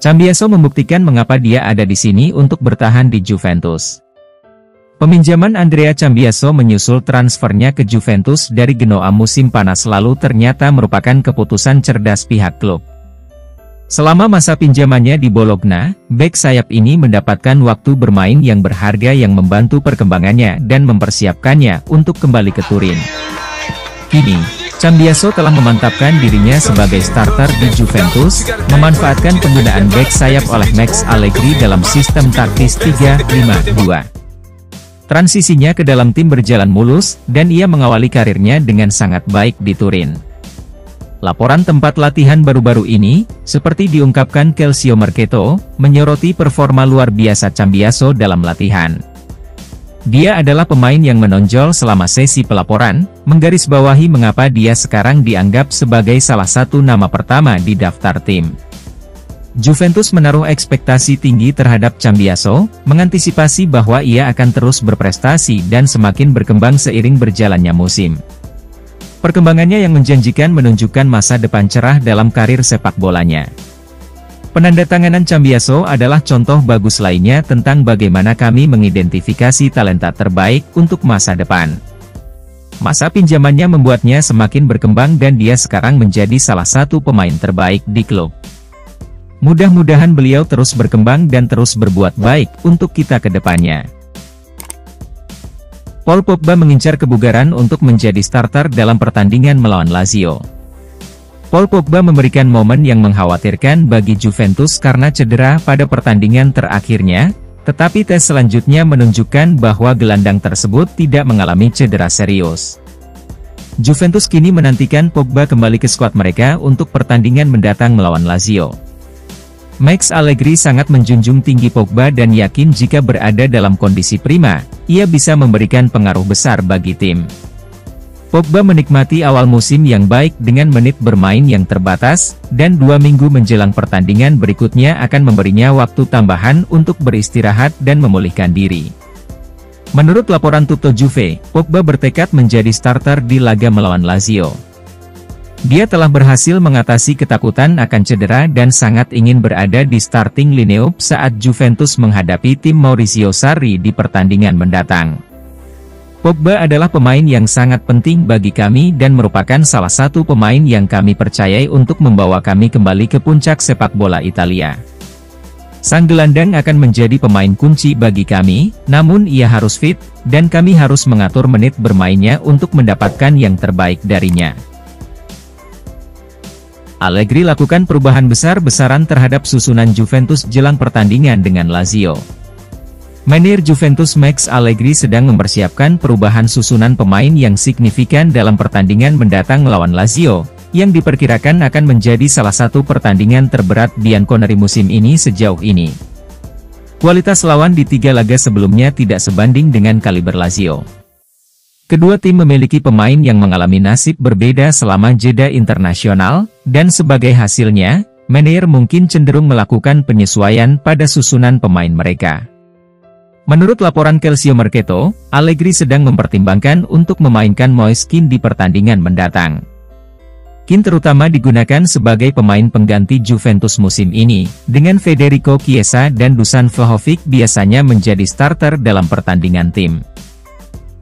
Cambiaso membuktikan mengapa dia ada di sini untuk bertahan di Juventus. Peminjaman Andrea Cambiaso menyusul transfernya ke Juventus dari Genoa musim panas lalu ternyata merupakan keputusan cerdas pihak klub. Selama masa pinjamannya di Bologna, bek sayap ini mendapatkan waktu bermain yang berharga yang membantu perkembangannya dan mempersiapkannya untuk kembali ke Turin. Kini, Cambiaso telah memantapkan dirinya sebagai starter di Juventus, memanfaatkan penggunaan bek sayap oleh Max Allegri dalam sistem taktis 3-5-2. Transisinya ke dalam tim berjalan mulus, dan ia mengawali karirnya dengan sangat baik di Turin. Laporan tempat latihan baru-baru ini, seperti diungkapkan Calcio Mercato, menyoroti performa luar biasa Cambiaso dalam latihan. Dia adalah pemain yang menonjol selama sesi pelaporan, menggarisbawahi mengapa dia sekarang dianggap sebagai salah satu nama pertama di daftar tim. Juventus menaruh ekspektasi tinggi terhadap Cambiaso, mengantisipasi bahwa ia akan terus berprestasi dan semakin berkembang seiring berjalannya musim. Perkembangannya yang menjanjikan menunjukkan masa depan cerah dalam karir sepak bolanya. Penandatanganan Cambiaso adalah contoh bagus lainnya tentang bagaimana kami mengidentifikasi talenta terbaik untuk masa depan. Masa pinjamannya membuatnya semakin berkembang dan dia sekarang menjadi salah satu pemain terbaik di klub. Mudah-mudahan beliau terus berkembang dan terus berbuat baik untuk kita ke depannya. Paul Pogba mengincar kebugaran untuk menjadi starter dalam pertandingan melawan Lazio. Paul Pogba memberikan momen yang mengkhawatirkan bagi Juventus karena cedera pada pertandingan terakhirnya, tetapi tes selanjutnya menunjukkan bahwa gelandang tersebut tidak mengalami cedera serius. Juventus kini menantikan Pogba kembali ke skuad mereka untuk pertandingan mendatang melawan Lazio. Max Allegri sangat menjunjung tinggi Pogba dan yakin jika berada dalam kondisi prima, ia bisa memberikan pengaruh besar bagi tim. Pogba menikmati awal musim yang baik dengan menit bermain yang terbatas, dan 2 minggu menjelang pertandingan berikutnya akan memberinya waktu tambahan untuk beristirahat dan memulihkan diri. Menurut laporan Tutto Juve, Pogba bertekad menjadi starter di laga melawan Lazio. Dia telah berhasil mengatasi ketakutan akan cedera dan sangat ingin berada di starting lineup saat Juventus menghadapi tim Maurizio Sarri di pertandingan mendatang. Pogba adalah pemain yang sangat penting bagi kami dan merupakan salah satu pemain yang kami percayai untuk membawa kami kembali ke puncak sepak bola Italia. Sang gelandang akan menjadi pemain kunci bagi kami, namun ia harus fit, dan kami harus mengatur menit bermainnya untuk mendapatkan yang terbaik darinya. Allegri lakukan perubahan besar-besaran terhadap susunan Juventus jelang pertandingan dengan Lazio. Manajer Juventus Max Allegri sedang mempersiapkan perubahan susunan pemain yang signifikan dalam pertandingan mendatang melawan Lazio, yang diperkirakan akan menjadi salah satu pertandingan terberat Bianconeri musim ini sejauh ini. Kualitas lawan di 3 laga sebelumnya tidak sebanding dengan kaliber Lazio. Kedua tim memiliki pemain yang mengalami nasib berbeda selama jeda internasional, dan sebagai hasilnya, manajer mungkin cenderung melakukan penyesuaian pada susunan pemain mereka. Menurut laporan Calcio Mercato, Allegri sedang mempertimbangkan untuk memainkan Moise Kean di pertandingan mendatang. Kean terutama digunakan sebagai pemain pengganti Juventus musim ini, dengan Federico Chiesa dan Dusan Vlahovic biasanya menjadi starter dalam pertandingan tim.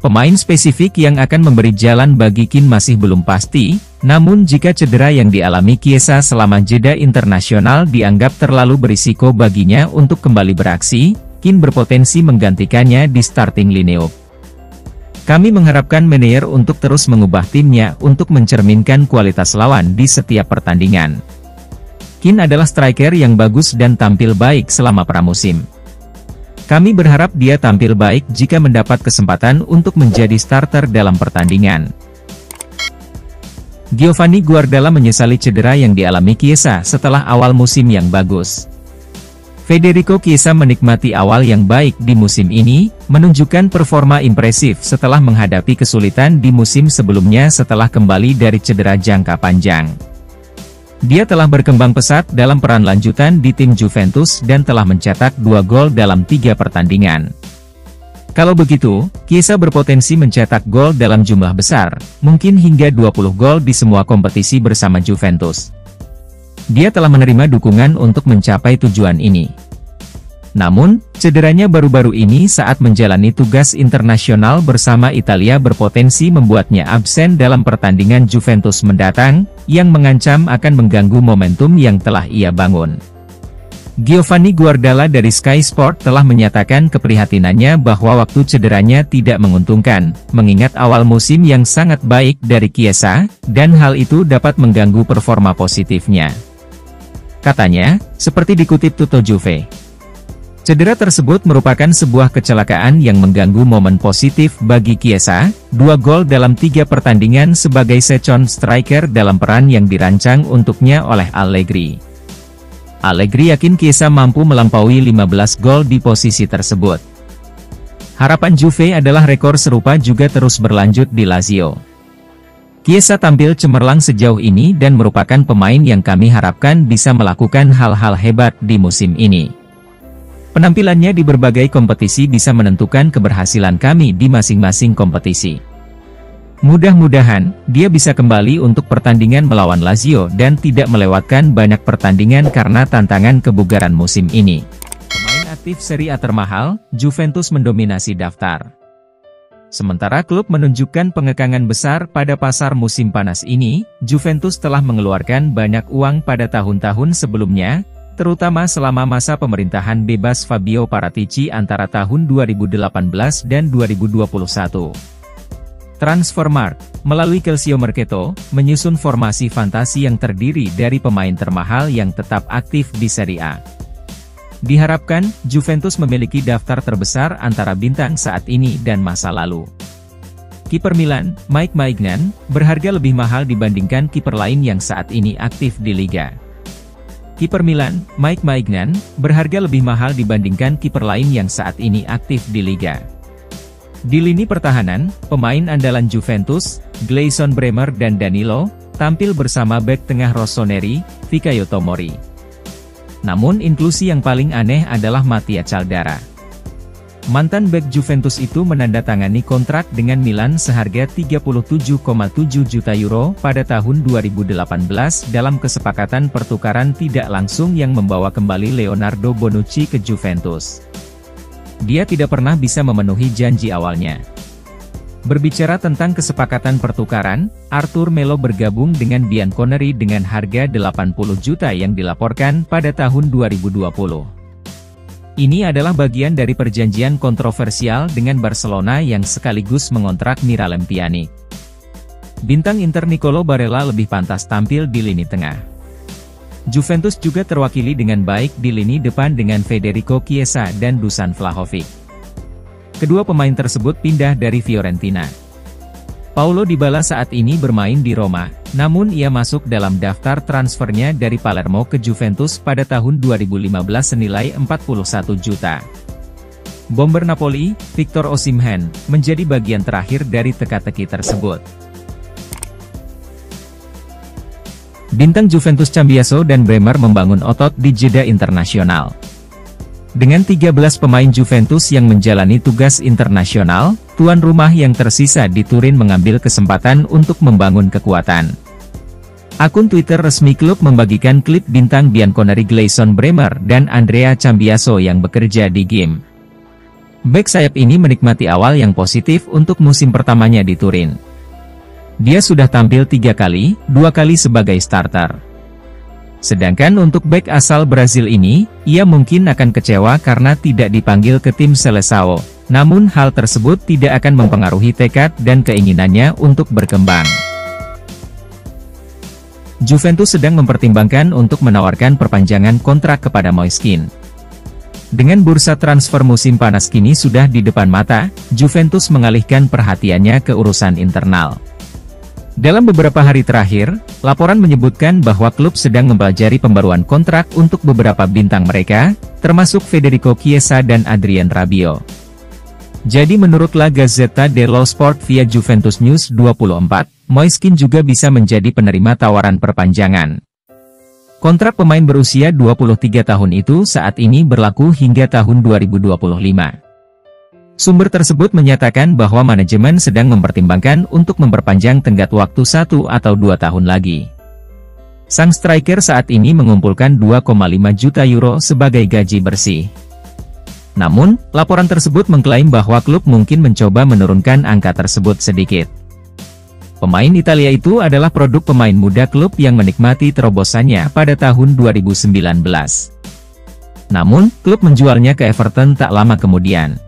Pemain spesifik yang akan memberi jalan bagi Kean masih belum pasti, namun jika cedera yang dialami Chiesa selama jeda internasional dianggap terlalu berisiko baginya untuk kembali beraksi, Kean berpotensi menggantikannya di starting lineup. Kami mengharapkan manajer untuk terus mengubah timnya untuk mencerminkan kualitas lawan di setiap pertandingan. Kean adalah striker yang bagus dan tampil baik selama pramusim. Kami berharap dia tampil baik jika mendapat kesempatan untuk menjadi starter dalam pertandingan. Giovanni Guardiola menyesali cedera yang dialami Chiesa setelah awal musim yang bagus. Federico Chiesa menikmati awal yang baik di musim ini, menunjukkan performa impresif setelah menghadapi kesulitan di musim sebelumnya setelah kembali dari cedera jangka panjang. Dia telah berkembang pesat dalam peran lanjutan di tim Juventus dan telah mencetak 2 gol dalam 3 pertandingan. Kalau begitu, Chiesa berpotensi mencetak gol dalam jumlah besar, mungkin hingga 20 gol di semua kompetisi bersama Juventus. Dia telah menerima dukungan untuk mencapai tujuan ini. Namun, cederanya baru-baru ini saat menjalani tugas internasional bersama Italia berpotensi membuatnya absen dalam pertandingan Juventus mendatang, yang mengancam akan mengganggu momentum yang telah ia bangun. Giovanni Guardiola dari Sky Sport telah menyatakan keprihatinannya bahwa waktu cederanya tidak menguntungkan, mengingat awal musim yang sangat baik dari Chiesa, dan hal itu dapat mengganggu performa positifnya. Katanya, seperti dikutip Tutto Juve, cedera tersebut merupakan sebuah kecelakaan yang mengganggu momen positif bagi Chiesa, 2 gol dalam 3 pertandingan sebagai second striker dalam peran yang dirancang untuknya oleh Allegri. Allegri yakin Chiesa mampu melampaui 15 gol di posisi tersebut. Harapan Juve adalah rekor serupa juga terus berlanjut di Lazio. Chiesa tampil cemerlang sejauh ini dan merupakan pemain yang kami harapkan bisa melakukan hal-hal hebat di musim ini. Penampilannya di berbagai kompetisi bisa menentukan keberhasilan kami di masing-masing kompetisi. Mudah-mudahan, dia bisa kembali untuk pertandingan melawan Lazio dan tidak melewatkan banyak pertandingan karena tantangan kebugaran musim ini. Pemain aktif Serie A termahal, Juventus mendominasi daftar. Sementara klub menunjukkan pengekangan besar pada pasar musim panas ini, Juventus telah mengeluarkan banyak uang pada tahun-tahun sebelumnya, terutama selama masa pemerintahan bebas Fabio Paratici antara tahun 2018 dan 2021. Transfermarkt, melalui Calcio Mercato, menyusun formasi fantasi yang terdiri dari pemain termahal yang tetap aktif di Serie A. Diharapkan, Juventus memiliki daftar terbesar antara bintang saat ini dan masa lalu. Kiper Milan, Mike Maignan, berharga lebih mahal dibandingkan kiper lain yang saat ini aktif di Liga. Kiper Milan, Mike Maignan, berharga lebih mahal dibandingkan kiper lain yang saat ini aktif di Liga. Di lini pertahanan, pemain andalan Juventus, Gleison Bremer dan Danilo, tampil bersama bek tengah Rossoneri, Fikayo Tomori. Namun inklusi yang paling aneh adalah Mattia Caldara. Mantan bek Juventus itu menandatangani kontrak dengan Milan seharga 37,7 juta euro pada tahun 2018 dalam kesepakatan pertukaran tidak langsung yang membawa kembali Leonardo Bonucci ke Juventus. Dia tidak pernah bisa memenuhi janji awalnya. Berbicara tentang kesepakatan pertukaran, Arthur Melo bergabung dengan Bianconeri dengan harga 80 juta yang dilaporkan pada tahun 2020. Ini adalah bagian dari perjanjian kontroversial dengan Barcelona yang sekaligus mengontrak Miralem Pjanic. Bintang Inter Nicolo Barella lebih pantas tampil di lini tengah. Juventus juga terwakili dengan baik di lini depan dengan Federico Chiesa dan Dusan Vlahovic. Kedua pemain tersebut pindah dari Fiorentina. Paulo Dybala saat ini bermain di Roma, namun ia masuk dalam daftar transfernya dari Palermo ke Juventus pada tahun 2015 senilai 41 juta. Bomber Napoli, Victor Osimhen, menjadi bagian terakhir dari teka-teki tersebut. Bintang Juventus Cambiaso dan Bremer membangun otot di jeda internasional. Dengan 13 pemain Juventus yang menjalani tugas internasional, tuan rumah yang tersisa di Turin mengambil kesempatan untuk membangun kekuatan. Akun Twitter resmi klub membagikan klip bintang Bianconeri Gleison Bremer dan Andrea Cambiaso yang bekerja di game. Bek sayap ini menikmati awal yang positif untuk musim pertamanya di Turin. Dia sudah tampil 3 kali, 2 kali sebagai starter. Sedangkan untuk bek asal Brasil ini, ia mungkin akan kecewa karena tidak dipanggil ke tim Seleção, namun hal tersebut tidak akan mempengaruhi tekad dan keinginannya untuk berkembang. Juventus sedang mempertimbangkan untuk menawarkan perpanjangan kontrak kepada Moiskin. Dengan bursa transfer musim panas kini sudah di depan mata, Juventus mengalihkan perhatiannya ke urusan internal. Dalam beberapa hari terakhir, laporan menyebutkan bahwa klub sedang mempelajari pembaruan kontrak untuk beberapa bintang mereka, termasuk Federico Chiesa dan Adrien Rabiot. Jadi menurut La Gazzetta dello Sport via Juventus News 24, Moiskin juga bisa menjadi penerima tawaran perpanjangan. Kontrak pemain berusia 23 tahun itu saat ini berlaku hingga tahun 2025. Sumber tersebut menyatakan bahwa manajemen sedang mempertimbangkan untuk memperpanjang tenggat waktu 1 atau 2 tahun lagi. Sang striker saat ini mengumpulkan 2,5 juta euro sebagai gaji bersih. Namun, laporan tersebut mengklaim bahwa klub mungkin mencoba menurunkan angka tersebut sedikit. Pemain Italia itu adalah produk pemain muda klub yang menikmati terobosannya pada tahun 2019. Namun, klub menjualnya ke Everton tak lama kemudian.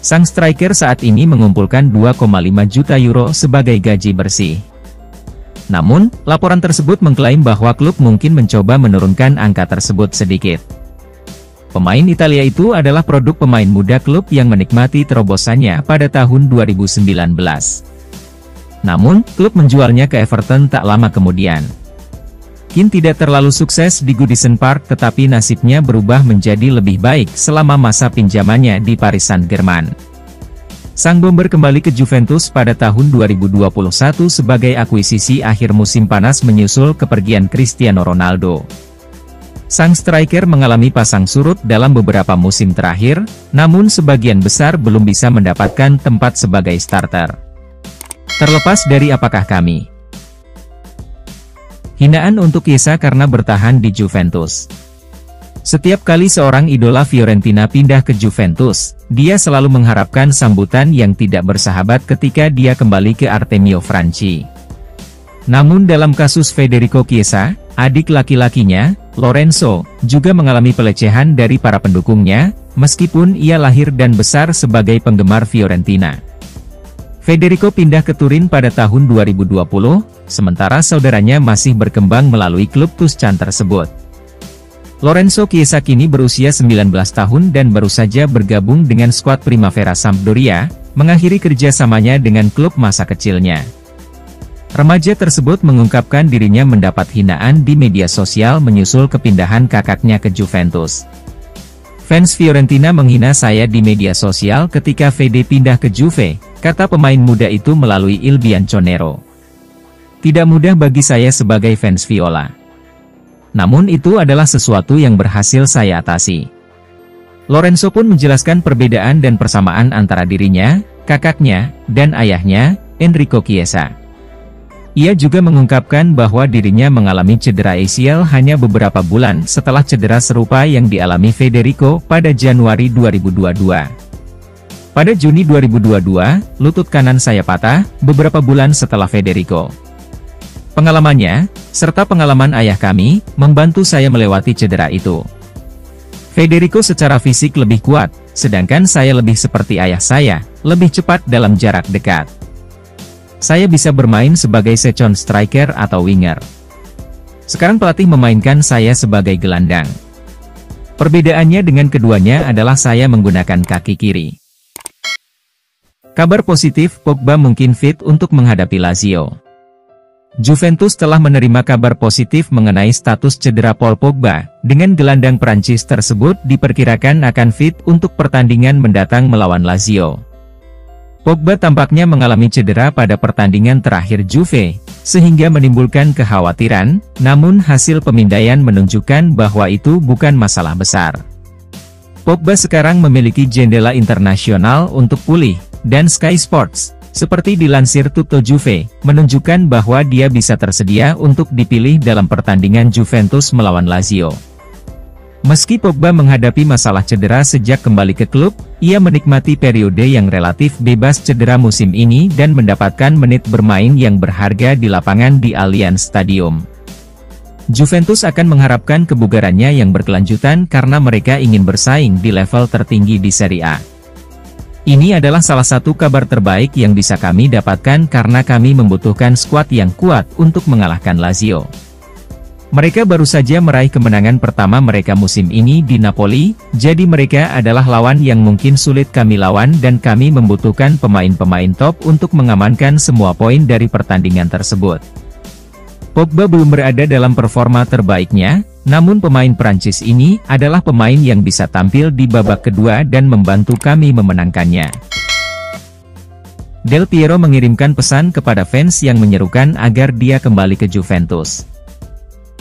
Sang striker saat ini mengumpulkan 2,5 juta euro sebagai gaji bersih. Namun, laporan tersebut mengklaim bahwa klub mungkin mencoba menurunkan angka tersebut sedikit. Pemain Italia itu adalah produk pemain muda klub yang menikmati terobosannya pada tahun 2019. Namun, klub menjualnya ke Everton tak lama kemudian. Keane tidak terlalu sukses di Goodison Park tetapi nasibnya berubah menjadi lebih baik selama masa pinjamannya di Paris Saint-Germain. Sang bomber kembali ke Juventus pada tahun 2021 sebagai akuisisi akhir musim panas menyusul kepergian Cristiano Ronaldo. Sang striker mengalami pasang surut dalam beberapa musim terakhir, namun sebagian besar belum bisa mendapatkan tempat sebagai starter. Terlepas dari apakah kami hinaan untuk Chiesa karena bertahan di Juventus. Setiap kali seorang idola Fiorentina pindah ke Juventus, dia selalu mengharapkan sambutan yang tidak bersahabat ketika dia kembali ke Artemio Franchi. Namun dalam kasus Federico Chiesa, adik laki-lakinya, Lorenzo, juga mengalami pelecehan dari para pendukungnya, meskipun ia lahir dan besar sebagai penggemar Fiorentina. Federico pindah ke Turin pada tahun 2020, sementara saudaranya masih berkembang melalui klub Tuscan tersebut. Lorenzo Chiesa kini berusia 19 tahun dan baru saja bergabung dengan skuad Primavera Sampdoria, mengakhiri kerjasamanya dengan klub masa kecilnya. Remaja tersebut mengungkapkan dirinya mendapat hinaan di media sosial menyusul kepindahan kakaknya ke Juventus. Fans Fiorentina menghina saya di media sosial ketika Fede pindah ke Juve, kata pemain muda itu melalui Il Bianconero. Tidak mudah bagi saya sebagai fans Viola. Namun itu adalah sesuatu yang berhasil saya atasi. Lorenzo pun menjelaskan perbedaan dan persamaan antara dirinya, kakaknya, dan ayahnya, Enrico Chiesa. Ia juga mengungkapkan bahwa dirinya mengalami cedera ACL hanya beberapa bulan setelah cedera serupa yang dialami Federico pada Januari 2022. Pada Juni 2022, lutut kanan saya patah, beberapa bulan setelah Federico. Pengalamannya, serta pengalaman ayah kami, membantu saya melewati cedera itu. Federico secara fisik lebih kuat, sedangkan saya lebih seperti ayah saya, lebih cepat dalam jarak dekat. Saya bisa bermain sebagai second striker atau winger. Sekarang pelatih memainkan saya sebagai gelandang. Perbedaannya dengan keduanya adalah saya menggunakan kaki kiri. Kabar positif, Pogba mungkin fit untuk menghadapi Lazio. Juventus telah menerima kabar positif mengenai status cedera Paul Pogba, dengan gelandang Prancis tersebut diperkirakan akan fit untuk pertandingan mendatang melawan Lazio. Pogba tampaknya mengalami cedera pada pertandingan terakhir Juve, sehingga menimbulkan kekhawatiran, namun hasil pemindaian menunjukkan bahwa itu bukan masalah besar. Pogba sekarang memiliki jendela internasional untuk pulih, dan Sky Sports, seperti dilansir Tutto Juve, menunjukkan bahwa dia bisa tersedia untuk dipilih dalam pertandingan Juventus melawan Lazio. Meski Pogba menghadapi masalah cedera sejak kembali ke klub, ia menikmati periode yang relatif bebas cedera musim ini dan mendapatkan menit bermain yang berharga di lapangan di Allianz Stadium. Juventus akan mengharapkan kebugarannya yang berkelanjutan karena mereka ingin bersaing di level tertinggi di Serie A. Ini adalah salah satu kabar terbaik yang bisa kami dapatkan karena kami membutuhkan skuad yang kuat untuk mengalahkan Lazio. Mereka baru saja meraih kemenangan pertama mereka musim ini di Napoli, jadi mereka adalah lawan yang mungkin sulit kami lawan dan kami membutuhkan pemain-pemain top untuk mengamankan semua poin dari pertandingan tersebut. Pogba belum berada dalam performa terbaiknya, namun pemain Prancis ini adalah pemain yang bisa tampil di babak kedua dan membantu kami memenangkannya. Del Piero mengirimkan pesan kepada fans yang menyerukan agar dia kembali ke Juventus.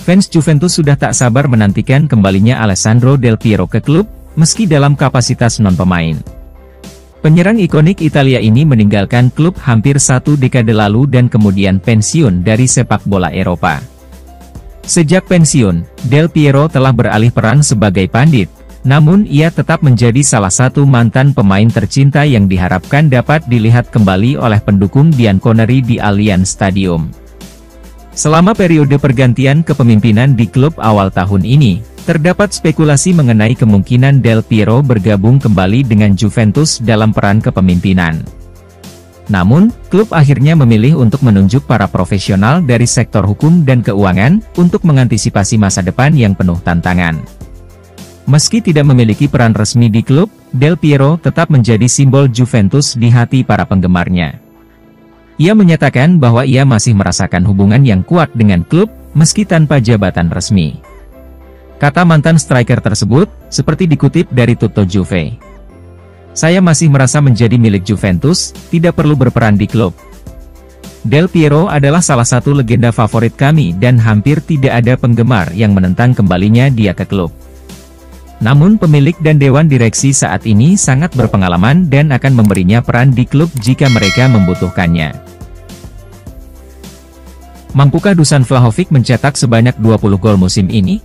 Fans Juventus sudah tak sabar menantikan kembalinya Alessandro Del Piero ke klub, meski dalam kapasitas non-pemain. Penyerang ikonik Italia ini meninggalkan klub hampir 1 dekade lalu dan kemudian pensiun dari sepak bola Eropa. Sejak pensiun, Del Piero telah beralih peran sebagai pandit, namun ia tetap menjadi salah satu mantan pemain tercinta yang diharapkan dapat dilihat kembali oleh pendukung Bianconeri di Allianz Stadium. Selama periode pergantian kepemimpinan di klub awal tahun ini, terdapat spekulasi mengenai kemungkinan Del Piero bergabung kembali dengan Juventus dalam peran kepemimpinan. Namun, klub akhirnya memilih untuk menunjuk para profesional dari sektor hukum dan keuangan, untuk mengantisipasi masa depan yang penuh tantangan. Meski tidak memiliki peran resmi di klub, Del Piero tetap menjadi simbol Juventus di hati para penggemarnya. Ia menyatakan bahwa ia masih merasakan hubungan yang kuat dengan klub, meski tanpa jabatan resmi. Kata mantan striker tersebut, seperti dikutip dari Tutto Juve. "Saya masih merasa menjadi milik Juventus, tidak perlu berperan di klub. Del Piero adalah salah satu legenda favorit kami dan hampir tidak ada penggemar yang menentang kembalinya dia ke klub. Namun pemilik dan dewan direksi saat ini sangat berpengalaman dan akan memberinya peran di klub jika mereka membutuhkannya." Mampukah Dusan Vlahovic mencetak sebanyak 20 gol musim ini?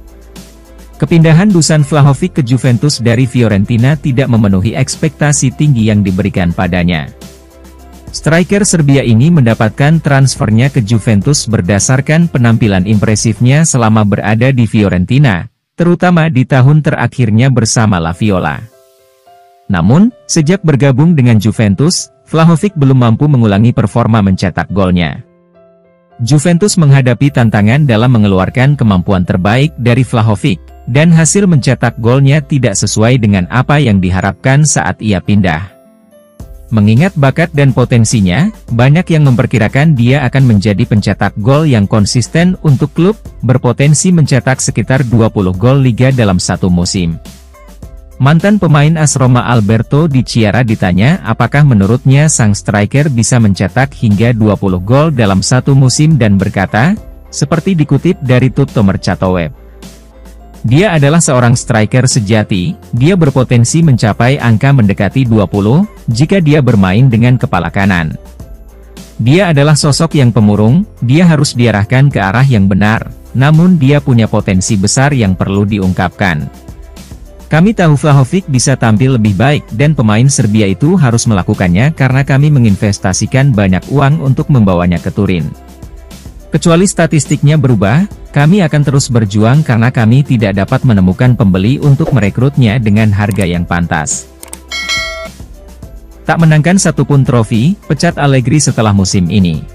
Kepindahan Dusan Vlahovic ke Juventus dari Fiorentina tidak memenuhi ekspektasi tinggi yang diberikan padanya. Striker Serbia ini mendapatkan transfernya ke Juventus berdasarkan penampilan impresifnya selama berada di Fiorentina, terutama di tahun terakhirnya bersama La Viola. Namun, sejak bergabung dengan Juventus, Vlahovic belum mampu mengulangi performa mencetak golnya. Juventus menghadapi tantangan dalam mengeluarkan kemampuan terbaik dari Vlahovic, dan hasil mencetak golnya tidak sesuai dengan apa yang diharapkan saat ia pindah. Mengingat bakat dan potensinya, banyak yang memperkirakan dia akan menjadi pencetak gol yang konsisten untuk klub, berpotensi mencetak sekitar 20 gol liga dalam satu musim. Mantan pemain AS Roma Alberto Di Chiara ditanya apakah menurutnya sang striker bisa mencetak hingga 20 gol dalam satu musim dan berkata, seperti dikutip dari Tutto Mercato Web, "Dia adalah seorang striker sejati, dia berpotensi mencapai angka mendekati 20, jika dia bermain dengan kepala kanan. Dia adalah sosok yang pemurung, dia harus diarahkan ke arah yang benar, namun dia punya potensi besar yang perlu diungkapkan. Kami tahu Vlahovic bisa tampil lebih baik dan pemain Serbia itu harus melakukannya karena kami menginvestasikan banyak uang untuk membawanya ke Turin. Kecuali statistiknya berubah, kami akan terus berjuang karena kami tidak dapat menemukan pembeli untuk merekrutnya dengan harga yang pantas." Tak menangkan satupun trofi, pecat Allegri setelah musim ini.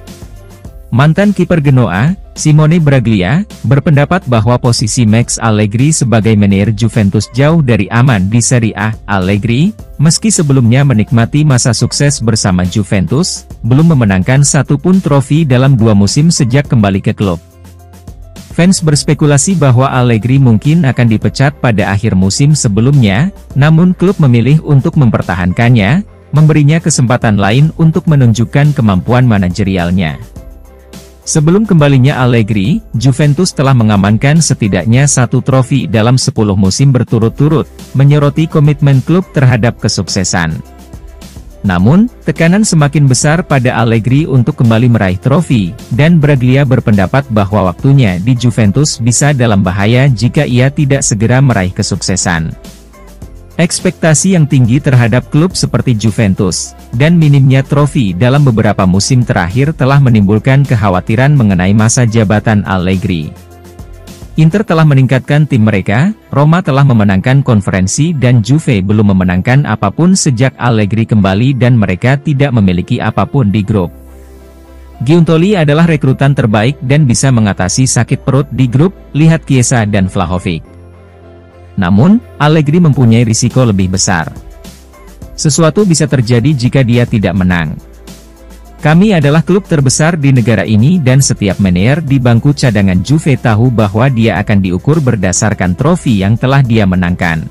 Mantan kiper Genoa, Simone Braglia, berpendapat bahwa posisi Max Allegri sebagai manajer Juventus jauh dari aman di Serie A. Allegri, meski sebelumnya menikmati masa sukses bersama Juventus, belum memenangkan satupun trofi dalam 2 musim sejak kembali ke klub. Fans berspekulasi bahwa Allegri mungkin akan dipecat pada akhir musim sebelumnya, namun klub memilih untuk mempertahankannya, memberinya kesempatan lain untuk menunjukkan kemampuan manajerialnya. Sebelum kembalinya Allegri, Juventus telah mengamankan setidaknya 1 trofi dalam 10 musim berturut-turut, menyoroti komitmen klub terhadap kesuksesan. Namun, tekanan semakin besar pada Allegri untuk kembali meraih trofi, dan Braglia berpendapat bahwa waktunya di Juventus bisa dalam bahaya jika ia tidak segera meraih kesuksesan. Ekspektasi yang tinggi terhadap klub seperti Juventus, dan minimnya trofi dalam beberapa musim terakhir telah menimbulkan kekhawatiran mengenai masa jabatan Allegri. Inter telah meningkatkan tim mereka, Roma telah memenangkan konferensi dan Juve belum memenangkan apapun sejak Allegri kembali dan mereka tidak memiliki apapun di grup. Giuntoli adalah rekrutan terbaik dan bisa mengatasi sakit perut di grup, lihat Chiesa dan Vlahovic. Namun, Allegri mempunyai risiko lebih besar. Sesuatu bisa terjadi jika dia tidak menang. Kami adalah klub terbesar di negara ini dan setiap manajer di bangku cadangan Juve tahu bahwa dia akan diukur berdasarkan trofi yang telah dia menangkan.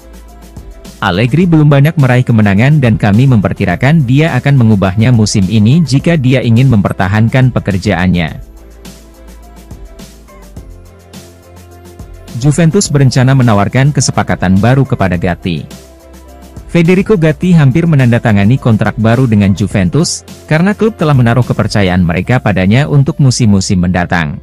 Allegri belum banyak meraih kemenangan dan kami memperkirakan dia akan mengubahnya musim ini jika dia ingin mempertahankan pekerjaannya. Juventus berencana menawarkan kesepakatan baru kepada Gatti. Federico Gatti hampir menandatangani kontrak baru dengan Juventus, karena klub telah menaruh kepercayaan mereka padanya untuk musim-musim mendatang.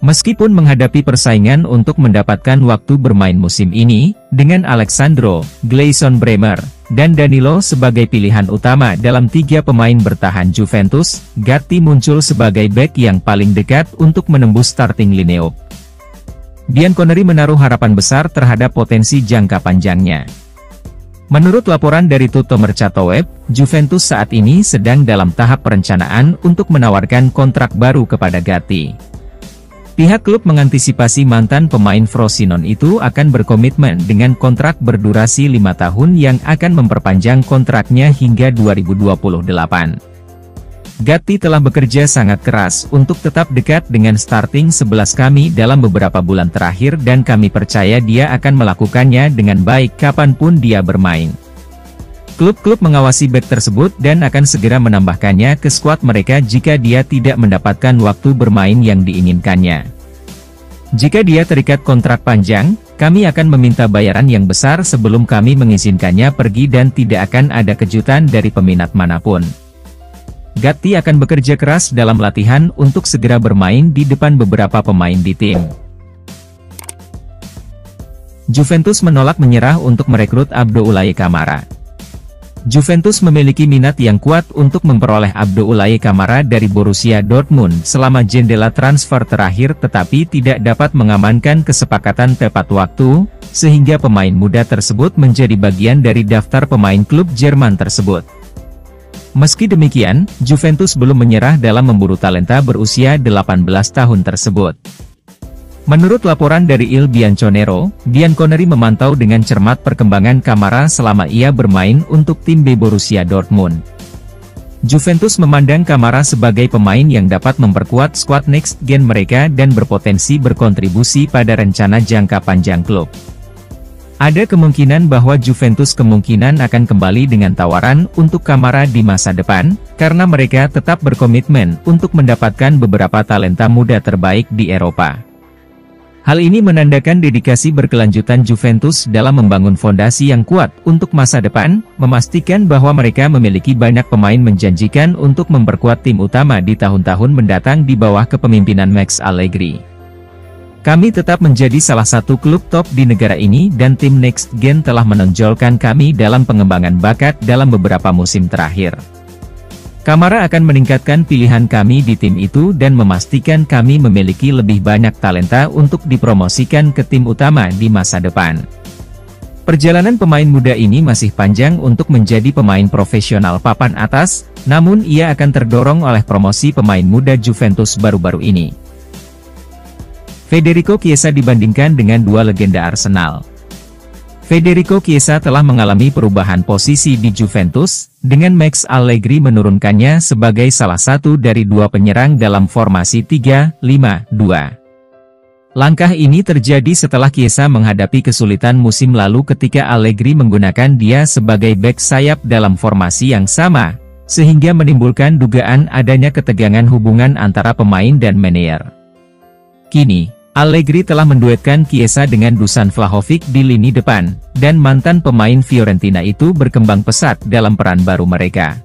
Meskipun menghadapi persaingan untuk mendapatkan waktu bermain musim ini, dengan Alexandro, Gleison Bremer, dan Danilo sebagai pilihan utama dalam 3 pemain bertahan Juventus, Gatti muncul sebagai bek yang paling dekat untuk menembus starting lineup. Bianconeri menaruh harapan besar terhadap potensi jangka panjangnya. Menurut laporan dari Tutto Mercato Web, Juventus saat ini sedang dalam tahap perencanaan untuk menawarkan kontrak baru kepada Gatti. Pihak klub mengantisipasi mantan pemain Frosinone itu akan berkomitmen dengan kontrak berdurasi 5 tahun yang akan memperpanjang kontraknya hingga 2028. Gatti telah bekerja sangat keras untuk tetap dekat dengan starting 11 kami dalam beberapa bulan terakhir dan kami percaya dia akan melakukannya dengan baik kapanpun dia bermain. Klub-klub mengawasi bek tersebut dan akan segera menambahkannya ke skuad mereka jika dia tidak mendapatkan waktu bermain yang diinginkannya. Jika dia terikat kontrak panjang, kami akan meminta bayaran yang besar sebelum kami mengizinkannya pergi dan tidak akan ada kejutan dari peminat manapun. Gatti akan bekerja keras dalam latihan untuk segera bermain di depan beberapa pemain di tim. Juventus menolak menyerah untuk merekrut Abdoulaye Kamara. Juventus memiliki minat yang kuat untuk memperoleh Abdoulaye Kamara dari Borussia Dortmund selama jendela transfer terakhir tetapi tidak dapat mengamankan kesepakatan tepat waktu, sehingga pemain muda tersebut menjadi bagian dari daftar pemain klub Jerman tersebut. Meski demikian, Juventus belum menyerah dalam memburu talenta berusia 18 tahun tersebut. Menurut laporan dari Il Bianconero, Bianconeri memantau dengan cermat perkembangan Kamara selama ia bermain untuk tim B Borussia Dortmund. Juventus memandang Kamara sebagai pemain yang dapat memperkuat skuad next gen mereka dan berpotensi berkontribusi pada rencana jangka panjang klub. Ada kemungkinan bahwa Juventus kemungkinan akan kembali dengan tawaran untuk Kamara di masa depan, karena mereka tetap berkomitmen untuk mendapatkan beberapa talenta muda terbaik di Eropa. Hal ini menandakan dedikasi berkelanjutan Juventus dalam membangun fondasi yang kuat untuk masa depan, memastikan bahwa mereka memiliki banyak pemain menjanjikan untuk memperkuat tim utama di tahun-tahun mendatang di bawah kepemimpinan Max Allegri. Kami tetap menjadi salah satu klub top di negara ini dan tim Next Gen telah menonjolkan kami dalam pengembangan bakat dalam beberapa musim terakhir. Kamara akan meningkatkan pilihan kami di tim itu dan memastikan kami memiliki lebih banyak talenta untuk dipromosikan ke tim utama di masa depan. Perjalanan pemain muda ini masih panjang untuk menjadi pemain profesional papan atas, namun ia akan terdorong oleh promosi pemain muda Juventus baru-baru ini. Federico Chiesa dibandingkan dengan 2 legenda Arsenal. Federico Chiesa telah mengalami perubahan posisi di Juventus, dengan Max Allegri menurunkannya sebagai salah satu dari 2 penyerang dalam formasi 3-5-2. Langkah ini terjadi setelah Chiesa menghadapi kesulitan musim lalu ketika Allegri menggunakan dia sebagai bek sayap dalam formasi yang sama, sehingga menimbulkan dugaan adanya ketegangan hubungan antara pemain dan manajer. Kini, Allegri telah menduetkan Chiesa dengan Dusan Vlahovic di lini depan, dan mantan pemain Fiorentina itu berkembang pesat dalam peran baru mereka.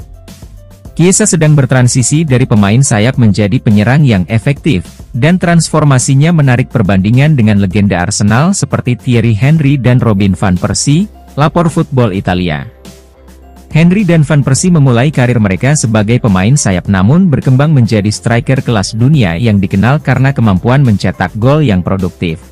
Chiesa sedang bertransisi dari pemain sayap menjadi penyerang yang efektif, dan transformasinya menarik perbandingan dengan legenda Arsenal seperti Thierry Henry dan Robin van Persie, lapor Football Italia. Henry dan Van Persie memulai karir mereka sebagai pemain sayap namun berkembang menjadi striker kelas dunia yang dikenal karena kemampuan mencetak gol yang produktif.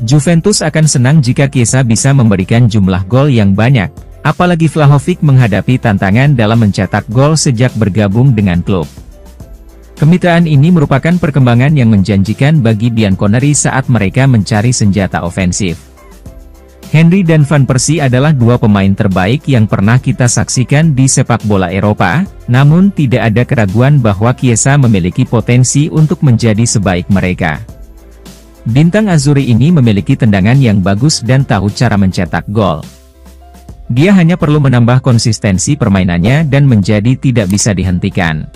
Juventus akan senang jika Chiesa bisa memberikan jumlah gol yang banyak, apalagi Vlahovic menghadapi tantangan dalam mencetak gol sejak bergabung dengan klub. Kemitraan ini merupakan perkembangan yang menjanjikan bagi Bianconeri saat mereka mencari senjata ofensif. Henry dan Van Persie adalah 2 pemain terbaik yang pernah kita saksikan di sepak bola Eropa, namun tidak ada keraguan bahwa Chiesa memiliki potensi untuk menjadi sebaik mereka. Bintang Azuri ini memiliki tendangan yang bagus dan tahu cara mencetak gol. Dia hanya perlu menambah konsistensi permainannya dan menjadi tidak bisa dihentikan.